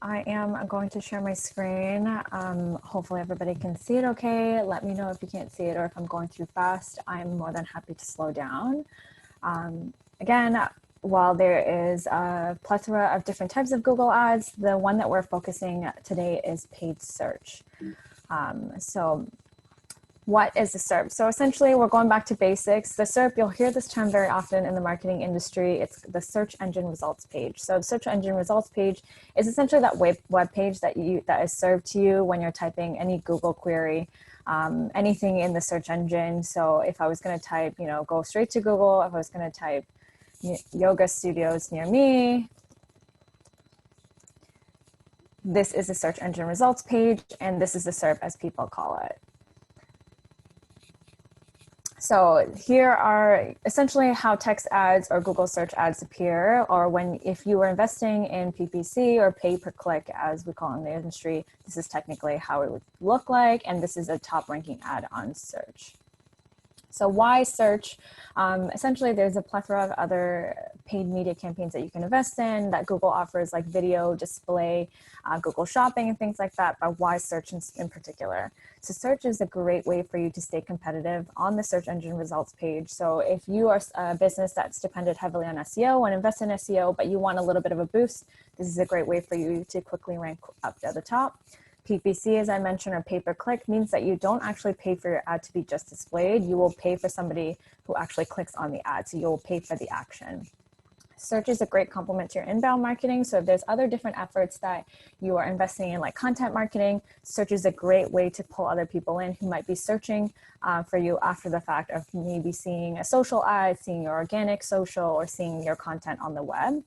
I am going to share my screen. Hopefully everybody can see it okay. Let me know if you can't see it or if I'm going too fast. I'm more than happy to slow down. Again, while there is a plethora of different types of Google ads, the one that we're focusing today is paid search. So what is the SERP? So essentially, we're going back to basics. The SERP, you'll hear this term very often in the marketing industry. It's the search engine results page. So the search engine results page is essentially that web page that is served to you when you're typing any Google query, anything in the search engine. So if I was going to type, go straight to Google. If I was going to type yoga studios near me, this is the search engine results page, and this is the SERP as people call it. So here are essentially how text ads or Google search ads appear, or if you were investing in PPC or pay per click, as we call it in the industry, this is technically how it would look like, and this is a top ranking ad on search. So why search? Essentially, there's a plethora of other paid media campaigns that you can invest in that Google offers, like video, display, Google Shopping, and things like that. But why search in particular? So search is a great way for you to stay competitive on the search engine results page. So if you are a business that's dependent heavily on SEO and invest in SEO, but you want a little bit of a boost, this is a great way for you to quickly rank up to the top. PPC, as I mentioned, or pay-per-click, means that you don't actually pay for your ad to be just displayed. You will pay for somebody who actually clicks on the ad. So you'll pay for the action. Search is a great complement to your inbound marketing. So if there's other different efforts that you are investing in, like content marketing, search is a great way to pull other people in who might be searching for you after the fact of maybe seeing a social ad, seeing your organic social, or seeing your content on the web.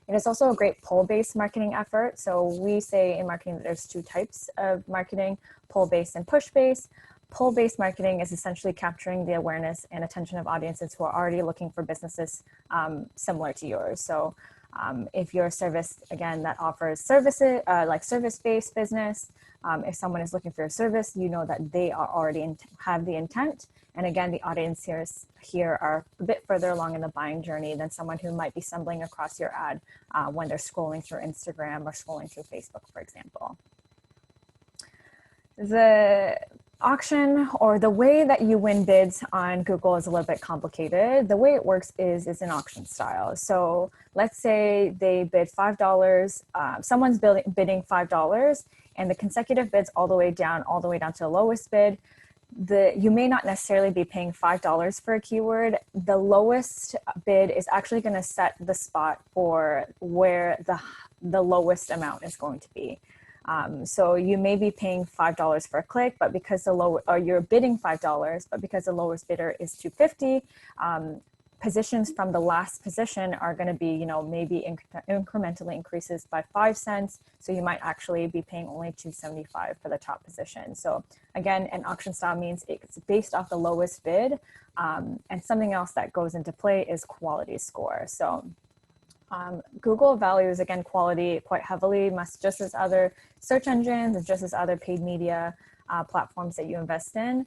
It is also a great pull-based marketing effort. So we say in marketing that there's two types of marketing, pull-based and push-based. Pull-based marketing is essentially capturing the awareness and attention of audiences who are already looking for businesses similar to yours. So if you're a service, again, that offers services, like service-based business, if someone is looking for a service, you know that they are already have the intent. And again, the audience here are a bit further along in the buying journey than someone who might be stumbling across your ad when they're scrolling through Instagram or scrolling through Facebook, for example. The auction, or the way that you win bids on Google, is a little bit complicated. The way it works is it's an auction style. So let's say they bid $5, someone's bidding $5, and the consecutive bids all the way down to the lowest bid. You may not necessarily be paying $5 for a keyword. The lowest bid is actually going to set the spot for where the lowest amount is going to be. So you may be paying $5 for a click, but because you're bidding $5, but because the lowest bidder is $2.50, positions from the last position are going to be, maybe incrementally increases by 5 cents. So you might actually be paying only $2.75 for the top position. So again, an auction style means it's based off the lowest bid. And something else that goes into play is quality score. So Google values, again, quality quite heavily, just as other search engines and just as other paid media platforms that you invest in.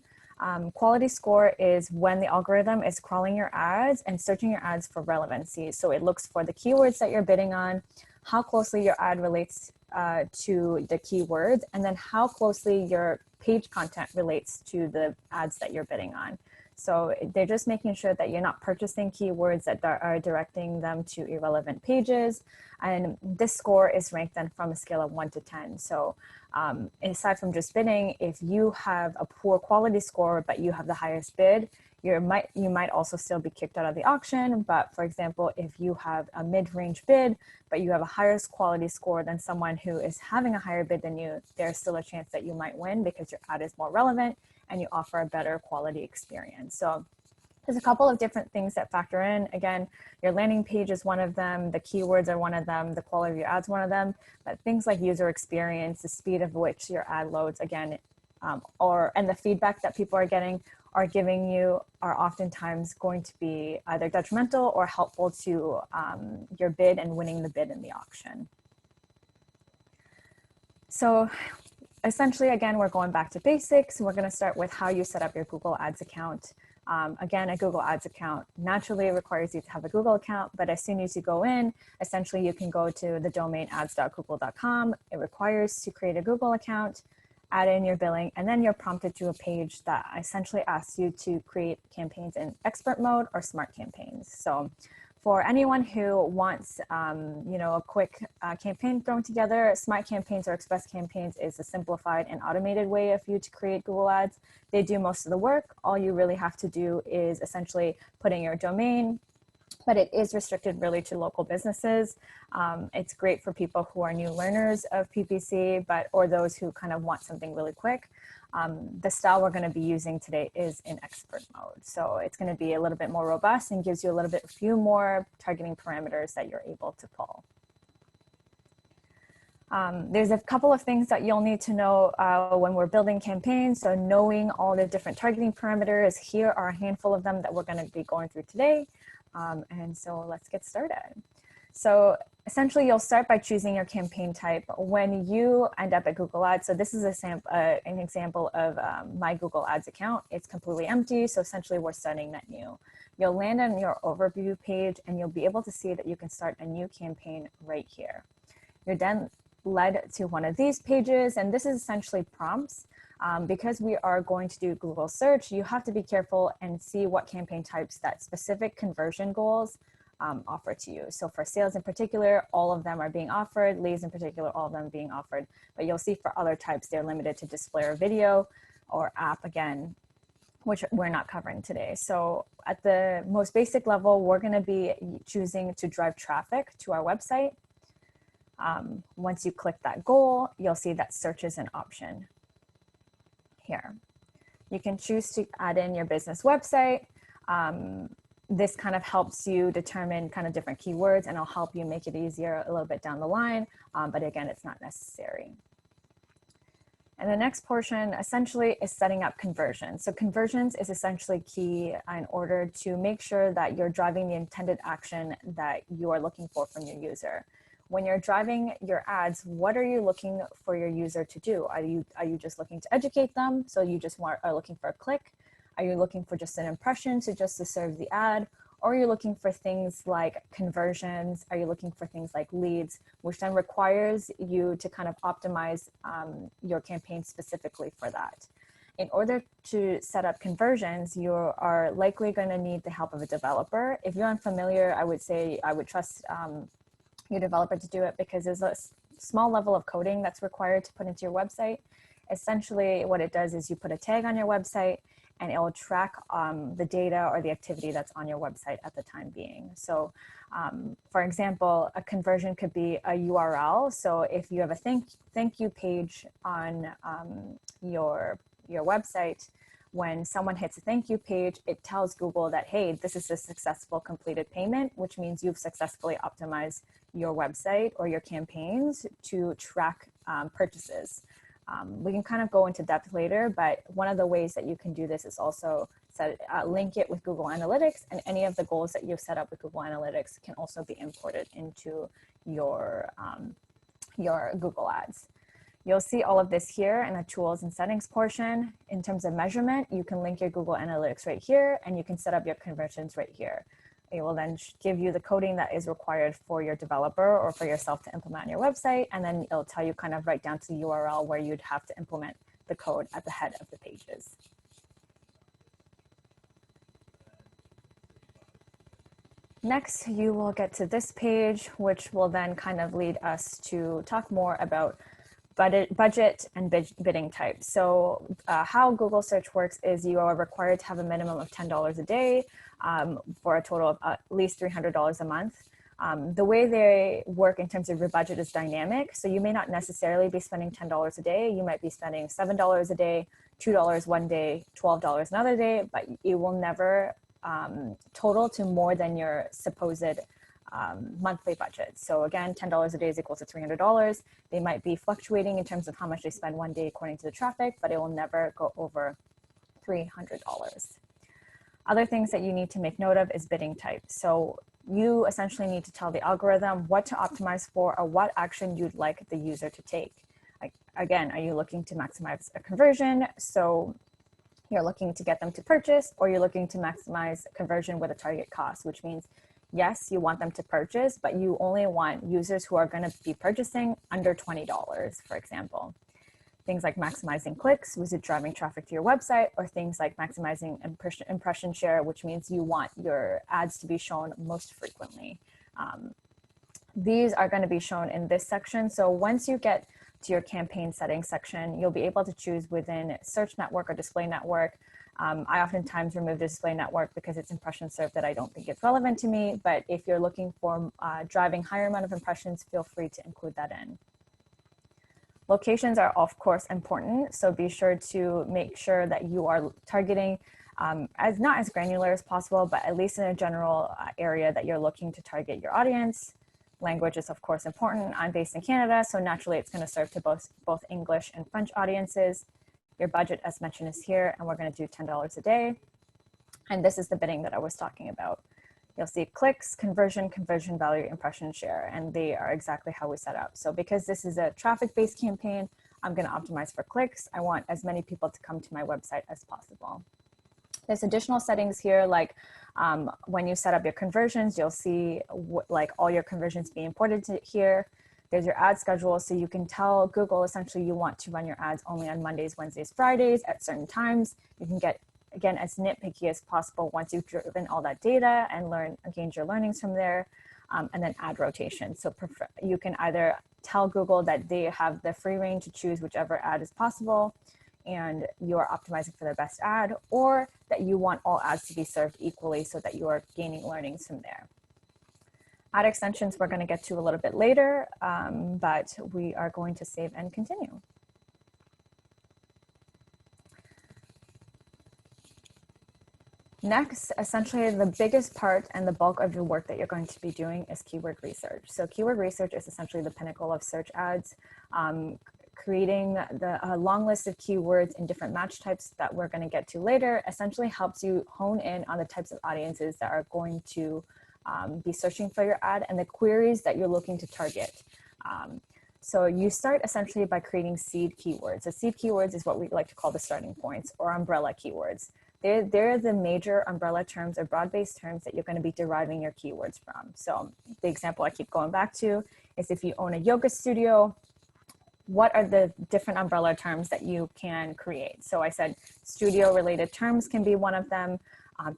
Quality score is when the algorithm is crawling your ads and searching your ads for relevancy. So it looks for the keywords that you're bidding on, how closely your ad relates to the keywords, and then how closely your page content relates to the ads that you're bidding on. So they're just making sure that you're not purchasing keywords that are directing them to irrelevant pages. And this score is ranked then from a scale of 1 to 10. So aside from just bidding, if you have a poor quality score, but you have the highest bid, you might also still be kicked out of the auction. But for example, if you have a mid-range bid, but you have a higher quality score than someone who is having a higher bid than you, there's still a chance that you might win because your ad is more relevant and you offer a better quality experience. So there's a couple of different things that factor in. Again, your landing page is one of them, the keywords are one of them, the quality of your ads one of them, but things like user experience, the speed of which your ad loads, again, and the feedback that people are giving you are oftentimes going to be either detrimental or helpful to your bid and winning the bid in the auction. So essentially, again, we're going back to basics. We're going to start with how you set up your Google Ads account. Again, a Google Ads account naturally requires you to have a Google account, but as soon as you go in, essentially you can go to the domain ads.google.com. It requires to create a Google account, add in your billing, and then you're prompted to a page that essentially asks you to create campaigns in expert mode or smart campaigns. So for anyone who wants, a quick campaign thrown together, smart campaigns or express campaigns is a simplified and automated way of you to create Google Ads. They do most of the work. All you really have to do is essentially put in your domain, but it is restricted really to local businesses. It's great for people who are new learners of PPC, or those who kind of want something really quick. The style we're going to be using today is in expert mode. So it's going to be a little bit more robust and gives you a few more targeting parameters that you're able to pull. There's a couple of things that you'll need to know when we're building campaigns. So knowing all the different targeting parameters, here are a handful of them that we're going to be going through today. And so let's get started. So essentially, you'll start by choosing your campaign type. When you end up at Google Ads, so this is an example of my Google Ads account. It's completely empty, so essentially we're starting that new. You'll land on your overview page, and you'll be able to see that you can start a new campaign right here. You're then led to one of these pages, and this is essentially prompts. Because we are going to do Google search, you have to be careful and see what campaign types that specific conversion goals offer to you. So for sales in particular, all of them are being offered, leads in particular, all of them being offered, but you'll see for other types, they're limited to display or video or app again, which we're not covering today. So at the most basic level, we're gonna be choosing to drive traffic to our website. Once you click that goal, you'll see that search is an option here. You can choose to add in your business website. This kind of helps you determine kind of different keywords, and it'll help you make it easier a little bit down the line. But again, it's not necessary. And the next portion essentially is setting up conversions. So conversions is essentially key in order to make sure that you're driving the intended action that you are looking for from your user. When you're driving your ads, what are you looking for your user to do? Are you just looking to educate them? So you just are looking for a click? Are you looking for just an impression just to serve the ad? Or are you looking for things like conversions? Are you looking for things like leads, which then requires you to kind of optimize your campaign specifically for that? In order to set up conversions, you are likely going to need the help of a developer. If you're unfamiliar, I would say I would trust your developer to do it, because there's a small level of coding that's required to put into your website. Essentially, what it does is you put a tag on your website, and it will track the data or the activity that's on your website at the time being. So for example, a conversion could be a URL. So if you have a thank you page on your website, when someone hits a thank you page, it tells Google that, hey, this is a successful completed payment, which means you've successfully optimized your website or your campaigns to track purchases. We can kind of go into depth later, but one of the ways that you can do this is also link it with Google Analytics, and any of the goals that you've set up with Google Analytics can also be imported into your Google Ads. You'll see all of this here in the tools and settings portion. In terms of measurement, you can link your Google Analytics right here, and you can set up your conversions right here. It will then give you the coding that is required for your developer or for yourself to implement on your website. And then it'll tell you kind of right down to the URL where you'd have to implement the code at the head of the pages. Next, you will get to this page, which will then kind of lead us to talk more about budget and bidding types. So how Google search works is you are required to have a minimum of $10 a day for a total of at least $300 a month. The way they work in terms of your budget is dynamic. So you may not necessarily be spending $10 a day. You might be spending $7 a day, $2 one day, $12 another day, but it will never total to more than your supposed monthly budget. So again, $10 a day is equal to $300. They might be fluctuating in terms of how much they spend one day according to the traffic, but it will never go over $300. Other things that you need to make note of is bidding type. So you essentially need to tell the algorithm what to optimize for or what action you'd like the user to take. Again, are you looking to maximize a conversion? So You're looking to get them to purchase, or you're looking to maximize conversion with a target cost, which means, yes, you want them to purchase, but you only want users who are going to be purchasing under $20, for example. Things like maximizing clicks, visit driving traffic to your website, or things like maximizing impression share, which means you want your ads to be shown most frequently. These are going to be shown in this section. So once you get to your campaign settings section, you'll be able to choose within search network or display network. I oftentimes remove the display network because it's impression served that I don't think it's relevant to me. But if you're looking for driving higher amount of impressions, feel free to include that in. Locations are of course important, so be sure to make sure that you are targeting as not as granular as possible, but at least in a general area that you're looking to target your audience. Language is of course important. I'm based in Canada, so naturally it's going to serve to both English and French audiences. Your budget, as mentioned, is here, and we're going to do $10 a day. And this is the bidding that I was talking about. You'll see clicks, conversion, conversion value, impression share, and they are exactly how we set up. So because this is a traffic-based campaign, I'm going to optimize for clicks. I want as many people to come to my website as possible. There's additional settings here, like when you set up your conversions, you'll see like all your conversions being imported to here. There's your ad schedule, so you can tell Google essentially you want to run your ads only on Mondays, Wednesdays, Fridays at certain times. You can get, again, as nitpicky as possible once you've driven all that data and gained your learnings from there, and then ad rotation. So you can either tell Google that they have the free reign to choose whichever ad is possible, and you are optimizing for the best ad, or that you want all ads to be served equally so that you are gaining learnings from there. Ad extensions we're going to get to a little bit later, but we are going to save and continue. Next, essentially the biggest part and the bulk of the work that you're going to be doing is keyword research. So keyword research is essentially the pinnacle of search ads. Creating a long list of keywords in different match types that we're going to get to later essentially helps you hone in on the types of audiences that are going to be searching for your ad and the queries that you're looking to target. So you start essentially by creating seed keywords. So seed keywords is what we like to call the starting points, or umbrella keywords. They're the major umbrella terms or broad-based terms that you're going to be deriving your keywords from. So the example I keep going back to is if you own a yoga studio, what are the different umbrella terms that you can create? So I said studio related terms can be one of them,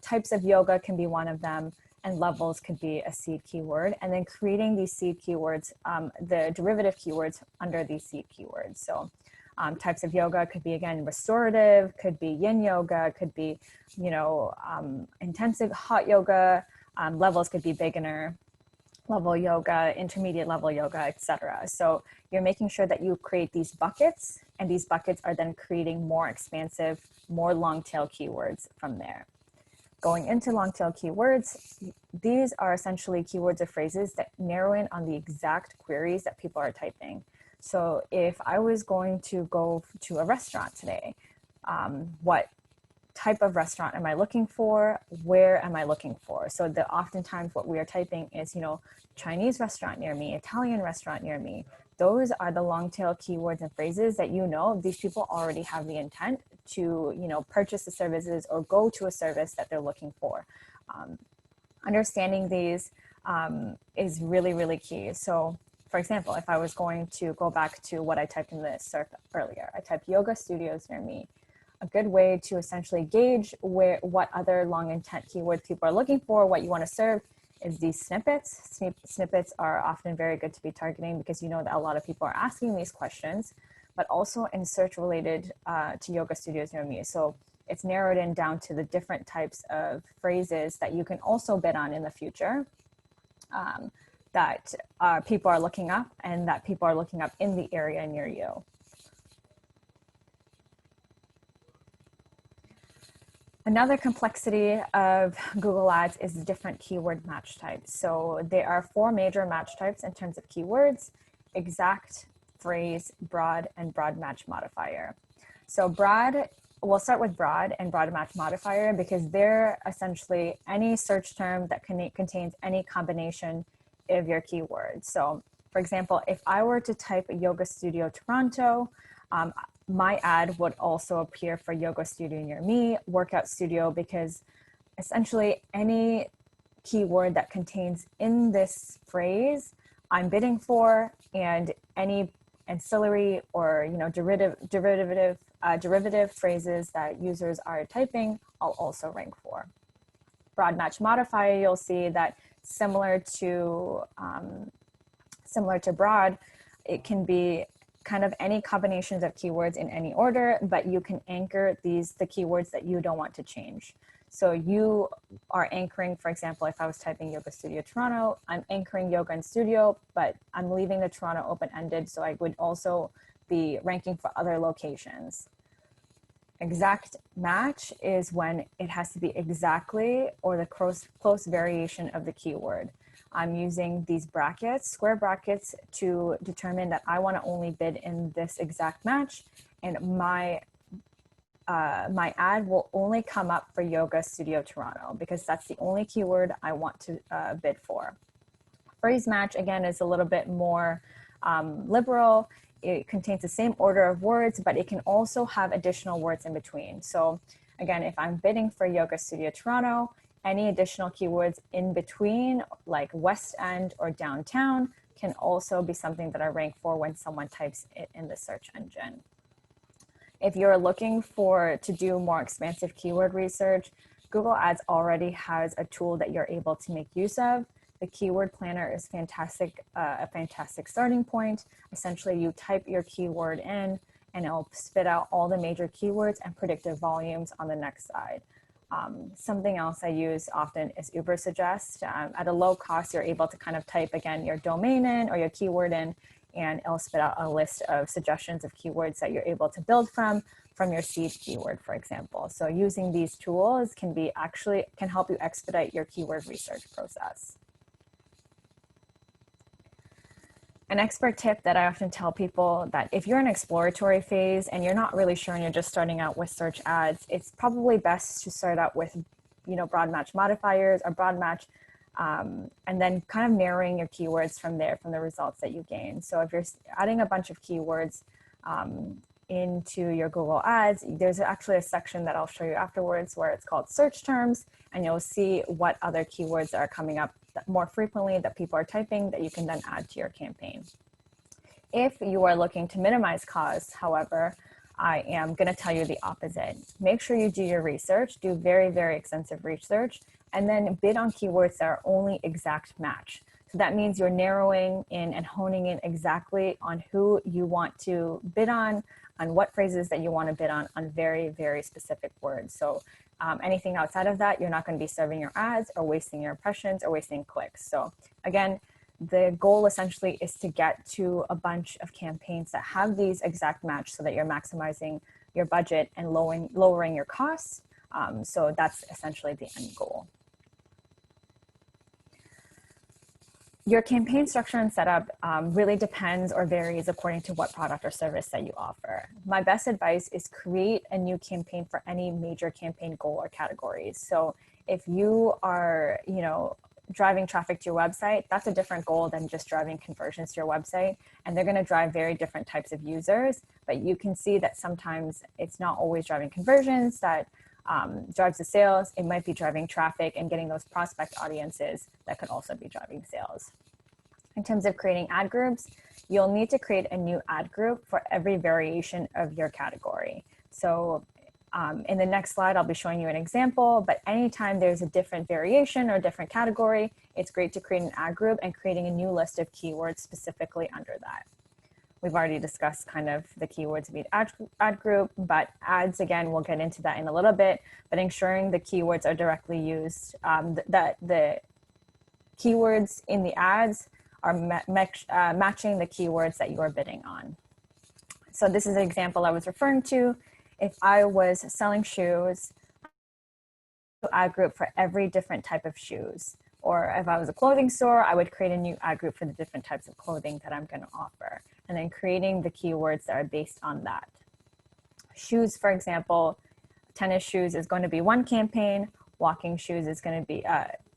types of yoga can be one of them, and levels could be a seed keyword. And then creating these seed keywords, the derivative keywords under these seed keywords. So types of yoga could be, again, restorative, could be yin yoga, could be, intensive hot yoga, levels could be beginner level yoga, intermediate level yoga, etc. So you're making sure that you create these buckets, and these buckets are then creating more expansive, more long tail keywords from there. Going into long tail keywords, these are essentially keywords or phrases that narrow in on the exact queries that people are typing. So if I was going to go to a restaurant today, what type of restaurant am I looking for? Where am I looking for? So oftentimes what we are typing is, Chinese restaurant near me, Italian restaurant near me. Those are the long tail keywords and phrases that these people already have the intent to, purchase the services or go to a service that they're looking for. Understanding these is really, really key. So for example, if I was going to go back to what I typed in the SERP earlier, I typed yoga studios near me. A good way to essentially gauge what other long intent keywords people are looking for, what you want to serve, is these snippets. Snippets are often very good to be targeting because you know that a lot of people are asking these questions, but also in search related to yoga studios near me. So it's narrowed in down to the different types of phrases that you can also bid on in the future that people are looking up and that people are looking up in the area near you. Another complexity of Google Ads is different keyword match types. So there are 4 major match types in terms of keywords: exact, phrase, broad, and broad match modifier. So broad, we'll start with broad and broad match modifier because they're essentially any search term that contains any combination of your keywords. So for example, if I were to type yoga studio Toronto, my ad would also appear for yoga studio near me, workout studio, because essentially any keyword that contains in this phrase I'm bidding for, and any ancillary or derivative phrases that users are typing, I'll also rank for. Broad match modifier, you'll see that similar to broad, it can be kind of any combinations of keywords in any order, but you can anchor the keywords that you don't want to change. So you are anchoring, for example, if I was typing Yoga Studio Toronto, I'm anchoring yoga and studio, but I'm leaving the Toronto open-ended, so I would also be ranking for other locations. Exact match is when it has to be exactly or the close variation of the keyword. I'm using these brackets, square brackets, to determine that I want to only bid in this exact match, and my ad will only come up for Yoga Studio Toronto because that's the only keyword I want to bid for. Phrase match, again, is a little bit more liberal. It contains the same order of words, but it can also have additional words in between. So again, if I'm bidding for Yoga Studio Toronto, any additional keywords in between, like West End or downtown, can also be something that I rank for when someone types it in the search engine. If you're looking to do more expansive keyword research, Google Ads already has a tool that you're able to make use of. The keyword planner is fantastic, a fantastic starting point. Essentially, you type your keyword in and it'll spit out all the major keywords and predictive volumes on the next side. Something else I use often is Ubersuggest. At a low cost, you're able to kind of type, again, your domain in or your keyword in, and it'll spit out a list of suggestions of keywords that you're able to build from your seed keyword, for example. So using these tools can help you expedite your keyword research process. An expert tip that I often tell people, that if you're in exploratory phase and you're not really sure and you're just starting out with search ads, it's probably best to start out with, broad match modifiers or broad match, and then kind of narrowing your keywords from there, from the results that you gain. So if you're adding a bunch of keywords into your Google Ads, there's actually a section that I'll show you afterwards where it's called search terms, and you'll see what other keywords are coming up more frequently that people are typing that you can then add to your campaign. If you are looking to minimize costs, however, I am going to tell you the opposite. Make sure you do your research, do very, very extensive research, and then bid on keywords that are only exact match. So that means you're narrowing in and honing in exactly on who you want to bid on what phrases that you want to bid on very, very specific words. So anything outside of that, you're not going to be serving your ads or wasting your impressions or wasting clicks. So again, the goal essentially is to get to a bunch of campaigns that have these exact match so that you're maximizing your budget and lowering your costs. So that's essentially the end goal. Your campaign structure and setup really depends or varies according to what product or service that you offer. My best advice is create a new campaign for any major campaign goal or categories. So if you are, driving traffic to your website, that's a different goal than just driving conversions to your website. And they're going to drive very different types of users, but you can see that sometimes it's not always driving conversions that drives the sales. It might be driving traffic and getting those prospect audiences that could also be driving sales. In terms of creating ad groups, you'll need to create a new ad group for every variation of your category. So in the next slide, I'll be showing you an example, but anytime there's a different variation or different category, it's great to create an ad group and creating a new list of keywords specifically under that. We've already discussed kind of the keywords of each ad group, but ads, again, we'll get into that in a little bit, but ensuring the keywords are directly used, that the keywords in the ads are matching the keywords that you are bidding on. So this is an example I was referring to. If I was selling shoes, ad group for every different type of shoes. Or if I was a clothing store, I would create a new ad group for the different types of clothing that I'm going to offer, and then creating the keywords that are based on that. Shoes, for example, tennis shoes is going to be one campaign, walking shoes is going to be,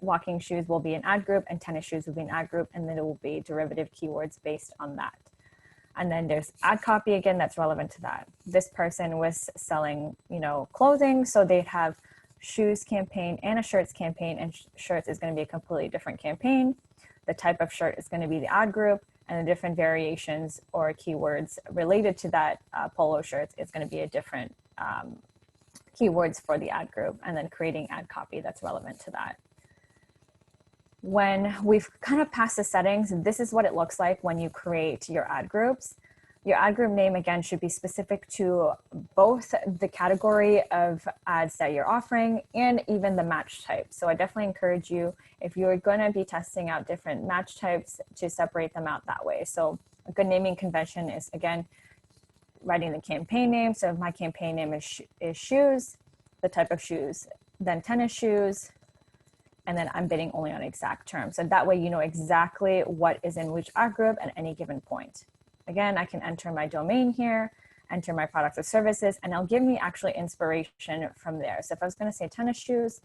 walking shoes will be an ad group, and tennis shoes will be an ad group, and then it will be derivative keywords based on that. And then there's ad copy again, that's relevant to that. This person was selling, clothing, so they'd have shoes campaign and a shirts campaign, and shirts is going to be a completely different campaign. The type of shirt is going to be the ad group, and the different variations or keywords related to that polo shirts is going to be a different keywords for the ad group, and then creating ad copy that's relevant to that. When we've kind of passed the settings, this is what it looks like when you create your ad groups. Your ad group name, again, should be specific to both the category of ads that you're offering and even the match type. So I definitely encourage you, if you're going to be testing out different match types, to separate them out that way. So a good naming convention is, again, writing the campaign name. So if my campaign name is shoes, the type of shoes, then tennis shoes, and then I'm bidding only on exact terms. So that way you know exactly what is in which ad group at any given point. Again, I can enter my domain here, enter my products or services, and it'll give me actually inspiration from there. So if I was going to say tennis shoes,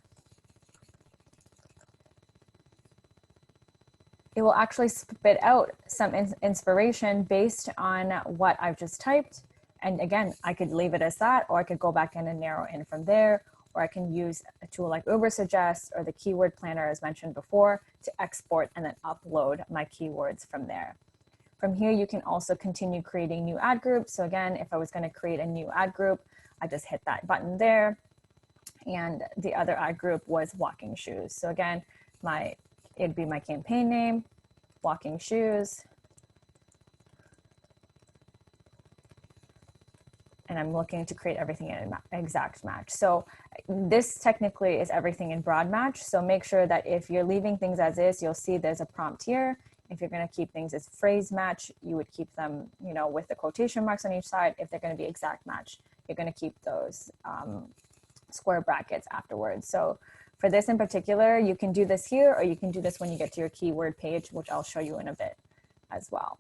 it will actually spit out some inspiration based on what I've just typed. And again, I could leave it as that, or I could go back in and narrow in from there, or I can use a tool like Ubersuggest or the keyword planner as mentioned before to export and then upload my keywords from there. From here, you can also continue creating new ad groups. So again, if I was going to create a new ad group, I just hit that button there. And the other ad group was walking shoes. So again, it'd be my campaign name, walking shoes. And I'm looking to create everything in an exact match. So this technically is everything in broad match. So make sure that if you're leaving things as is, you'll see there's a prompt here. If you're going to keep things as phrase match, you would keep them, with the quotation marks on each side. If they're going to be exact match, you're going to keep those square brackets afterwards. So for this in particular, you can do this here, or you can do this when you get to your keyword page, which I'll show you in a bit as well.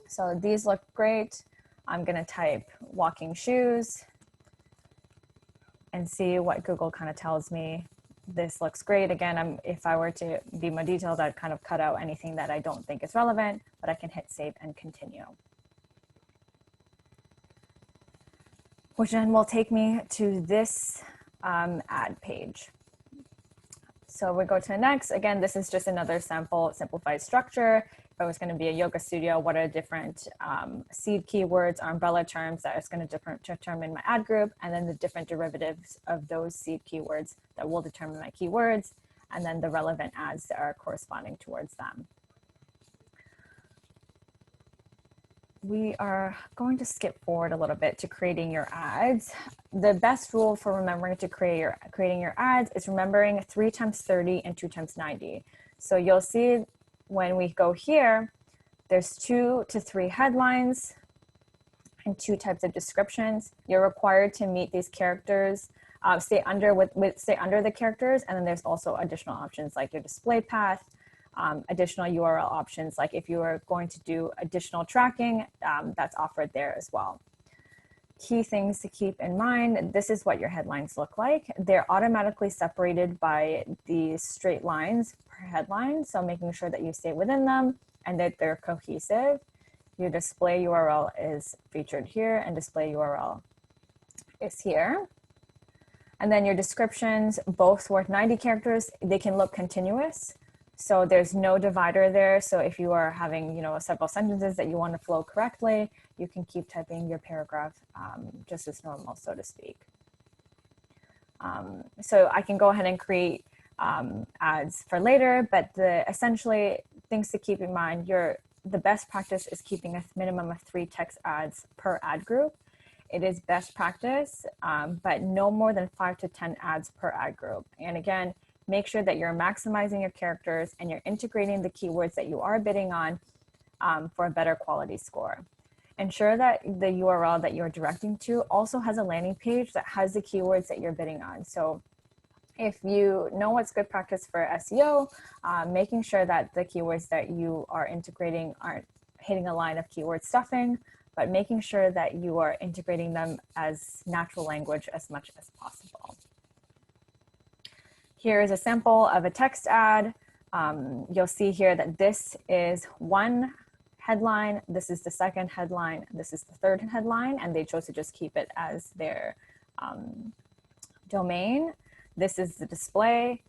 So these look great. I'm going to type walking shoes and see what Google kind of tells me. This looks great. Again, if I were to be more detailed, I'd kind of cut out anything that I don't think is relevant, but I can hit save and continue. Which then will take me to this ad page. So we go to the next. Again, this is just another simplified structure. If I was going to be a yoga studio, what are different seed keywords or umbrella terms that is going to determine my ad group, and then the different derivatives of those seed keywords that will determine my keywords, and then the relevant ads that are corresponding towards them. We are going to skip forward a little bit to creating your ads. The best rule for remembering to creating your ads is remembering 3 times 30 and 2 times 90. So you'll see when we go here, there's 2 to 3 headlines and 2 types of descriptions. You're required to meet these characters, stay under the characters, and then there's also additional options like your display path, additional URL options, like if you are going to do additional tracking, that's offered there as well. Key things to keep in mind, this is what your headlines look like. They're automatically separated by the straight lines per headline, so making sure that you stay within them and that they're cohesive. Your display URL is featured here, and display URL is here. And then your descriptions, both worth 90 characters, they can look continuous. So there's no divider there. So if you are having, several sentences that you want to flow correctly, you can keep typing your paragraph just as normal, so to speak. So I can go ahead and create ads for later, but essentially things to keep in mind, the best practice is keeping a minimum of 3 text ads per ad group. It is best practice, but no more than 5 to 10 ads per ad group. And again, make sure that you're maximizing your characters and you're integrating the keywords that you are bidding on for a better quality score. Ensure that the URL that you're directing to also has a landing page that has the keywords that you're bidding on. So if you know what's good practice for SEO, making sure that the keywords that you are integrating aren't hitting a line of keyword stuffing, but making sure that you are integrating them as natural language as much as possible. Here is a sample of a text ad. You'll see here that this is one headline. This is the second headline. This is the third headline, and they chose to just keep it as their domain. This is the display.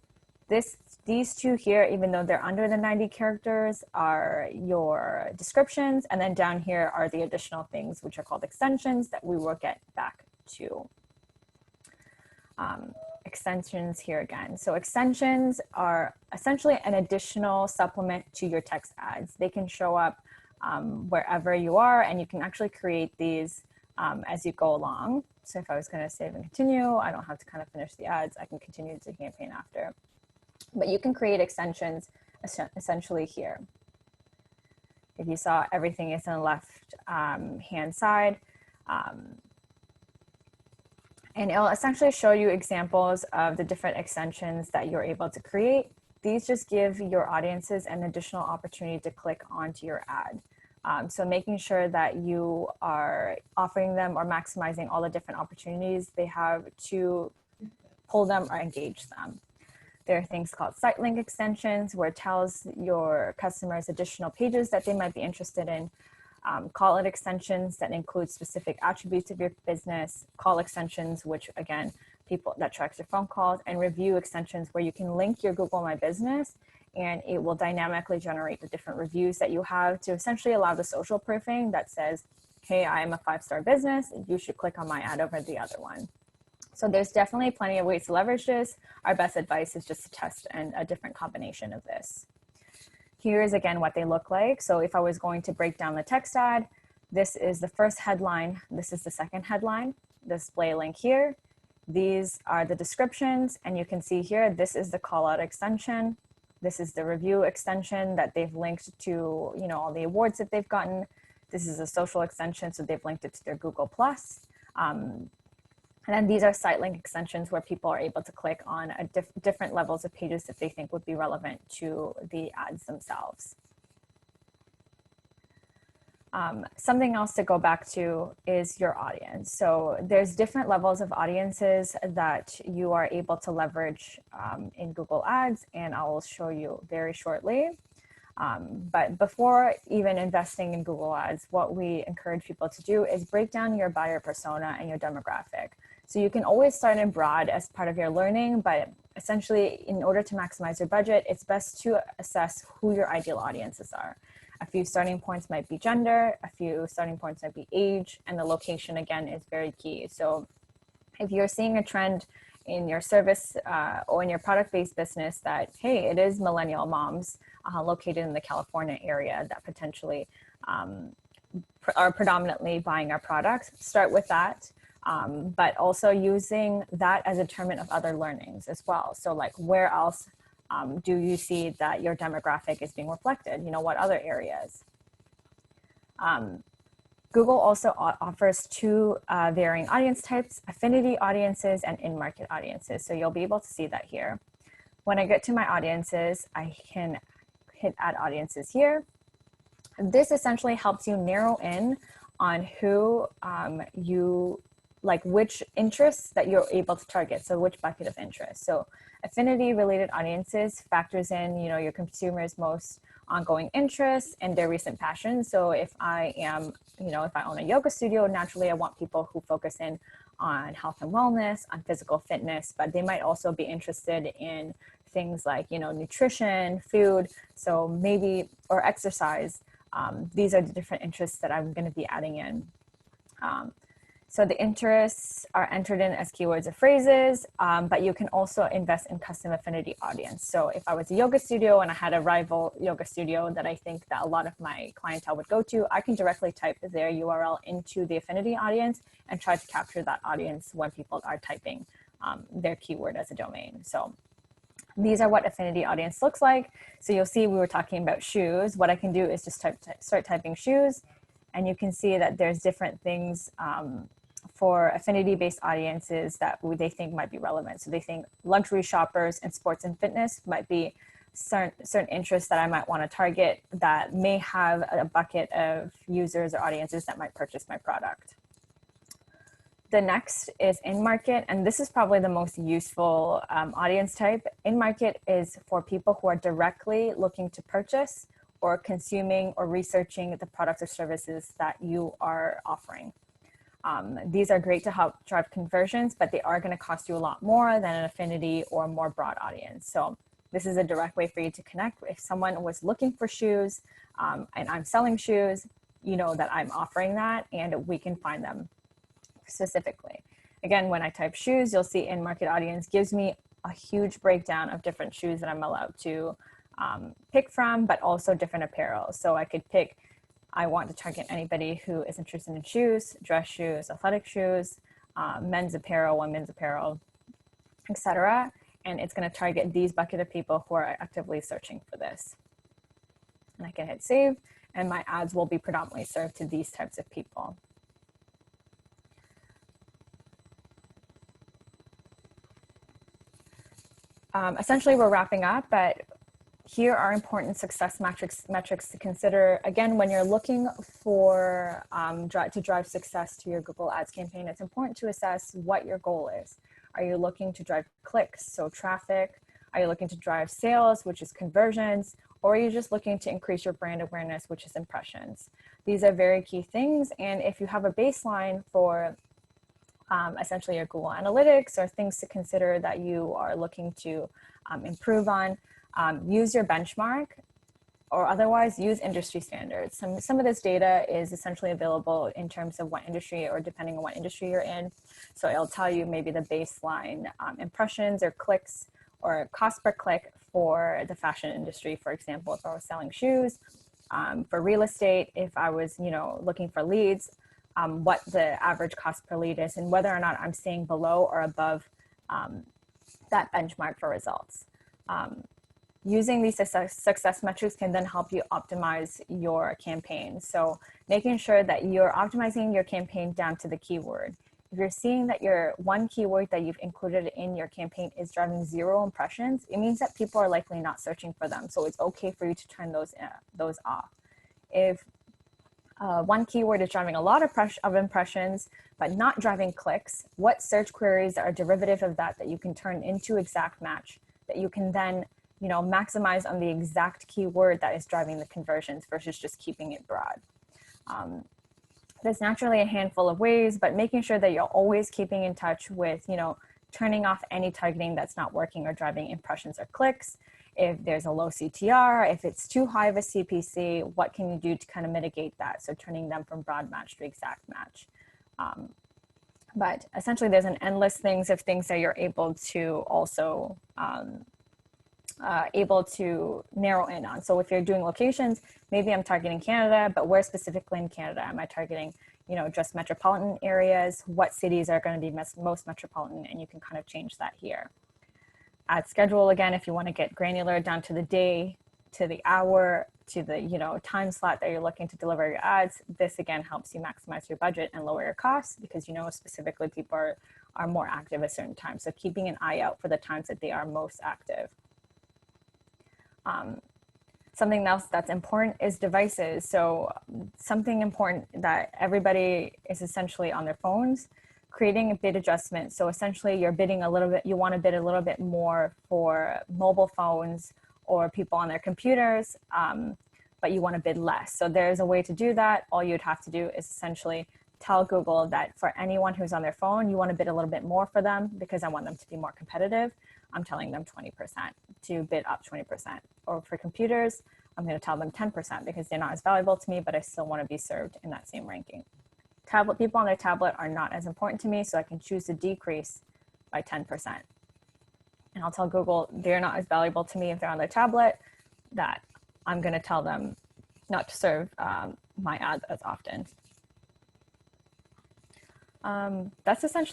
These two here, even though they're under the 90 characters, are your descriptions. And then down here are the additional things, which are called extensions, that we will get back to. Extensions here again. So extensions are essentially an additional supplement to your text ads. They can show up wherever you are, and you can actually create these as you go along. So if I was going to save and continue, I don't have to kind of finish the ads. I can continue the campaign after. But you can create extensions essentially here. If you saw, everything is on the left hand side. And it'll essentially show you examples of the different extensions that you're able to create. These just give your audiences an additional opportunity to click onto your ad. So making sure that you are offering them or maximizing all the different opportunities they have to pull them or engage them. There are things called site link extensions, where it tells your customers additional pages that they might be interested in. Call it extensions that include specific attributes of your business, call extensions, which again, people that tracks your phone calls, and review extensions, where you can link your Google My Business and it will dynamically generate the different reviews that you have to essentially allow the social proofing that says, hey, I am a 5-star business, you should click on my ad over the other one. So there's definitely plenty of ways to leverage this. Our best advice is just to test a different combination of this. Here's again what they look like. So if I was going to break down the text ad, this is the first headline. This is the second headline, display link here. These are the descriptions, and you can see here, this is the call out extension. This is the review extension that they've linked to, you know, all the awards that they've gotten. This is a social extension, so they've linked it to their Google+. And then these are site link extensions, where people are able to click on different levels of pages that they think would be relevant to the ads themselves. Something else to go back to is your audience. So there's different levels of audiences that you are able to leverage in Google Ads, and I will show you very shortly. But before even investing in Google Ads, what we encourage people to do is break down your buyer persona and your demographic. So you can always start in broad as part of your learning, but essentially, in order to maximize your budget, it's best to assess who your ideal audiences are. A few starting points might be gender, a few starting points might be age, and the location, again, is very key. So if you're seeing a trend in your service or in your product-based business that, hey, it is millennial moms located in the California area that potentially are predominantly buying our products, start with that. But also using that as a determinant of other learnings as well. So like, where else do you see that your demographic is being reflected? You know, what other areas? Google also offers two varying audience types: affinity audiences and in-market audiences. So you'll be able to see that here. When I get to my audiences, I can hit add audiences here. This essentially helps you narrow in on who like which interests that you're able to target. So which bucket of interest. So affinity related audiences factors in, you know, your consumers' most ongoing interests and their recent passions. So if I am, you know, if I own a yoga studio, naturally I want people who focus in on health and wellness, on physical fitness, but they might also be interested in things like, you know, nutrition, food, so maybe, or exercise. These are the different interests that I'm going to be adding in. So the interests are entered in as keywords or phrases, but you can also invest in custom affinity audience. So if I was a yoga studio and I had a rival yoga studio that I think that a lot of my clientele would go to, I can directly type their URL into the affinity audience and try to capture that audience when people are typing their keyword as a domain. So these are what affinity audience looks like. So you'll see we were talking about shoes. What I can do is just start typing shoes, and you can see that there's different things for affinity-based audiences that they think might be relevant. So they think luxury shoppers and sports and fitness might be certain interests that I might want to target that may have a bucket of users or audiences that might purchase my product. The next is in-market, and this is probably the most useful audience type. In-market is for people who are directly looking to purchase or consuming or researching the products or services that you are offering. These are great to help drive conversions, but they are going to cost you a lot more than an affinity or more broad audience. So this is a direct way for you to connect. If someone was looking for shoes and I'm selling shoes, you know that I'm offering that and we can find them specifically. Again, when I type shoes, you'll see in market audience gives me a huge breakdown of different shoes that I'm allowed to pick from, but also different apparel. So I could pick, I want to target anybody who is interested in shoes, dress shoes, athletic shoes, men's apparel, women's apparel, etc. And it's going to target these bucket of people who are actively searching for this. And I can hit save, and my ads will be predominantly served to these types of people. Essentially, we're wrapping up, but here are important success metrics to consider. Again, when you're looking for to drive success to your Google Ads campaign, it's important to assess what your goal is. Are you looking to drive clicks, so traffic? Are you looking to drive sales, which is conversions? Or are you just looking to increase your brand awareness, which is impressions? These are very key things. And if you have a baseline for essentially your Google Analytics or things to consider that you are looking to improve on, use your benchmark, or otherwise use industry standards. Some of this data is essentially available in terms of what industry or depending on what industry you're in. So it'll tell you maybe the baseline impressions or clicks or cost per click for the fashion industry, for example, if I was selling shoes. For real estate, if I was looking for leads, what the average cost per lead is and whether or not I'm staying below or above that benchmark for results. Using these success metrics can then help you optimize your campaign. So making sure that you're optimizing your campaign down to the keyword. If you're seeing that your one keyword that you've included in your campaign is driving 0 impressions, it means that people are likely not searching for them. So it's okay for you to turn those off. If one keyword is driving a lot of impressions, but not driving clicks, what search queries are derivative of that you can turn into exact match, that you can then maximize on the exact keyword that is driving the conversions versus just keeping it broad. There's naturally a handful of ways, but making sure that you're always keeping in touch with, turning off any targeting that's not working or driving impressions or clicks. If there's a low CTR, if it's too high of a CPC, what can you do to kind of mitigate that? So turning them from broad match to exact match. But essentially there's an endless things that you're able to also able to narrow in on. So if you're doing locations, maybe I'm targeting Canada, but where specifically in Canada? Am I targeting, just metropolitan areas? What cities are going to be most metropolitan? And you can kind of change that here. Ad schedule, again, if you want to get granular down to the day, to the hour, to the time slot that you're looking to deliver your ads, this again helps you maximize your budget and lower your costs because specifically people are more active at certain times. So keeping an eye out for the times that they are most active. Something else that's important is devices. So something important that everybody is essentially on their phones, creating a bid adjustment. So essentially you're bidding a little bit, you want to bid a little bit more for mobile phones or people on their computers, but you want to bid less. So there's a way to do that. All you'd have to do is essentially tell Google that for anyone who's on their phone, you want to bid a little bit more for them because I want them to be more competitive. I'm telling them 20% to bid up 20%. Or for computers, I'm going to tell them 10% because they're not as valuable to me, but I still want to be served in that same ranking. Tablet people on their tablet are not as important to me, so I can choose to decrease by 10%. And I'll tell Google they're not as valuable to me if they're on their tablet, that I'm going to tell them not to serve my ads as often. That's essentially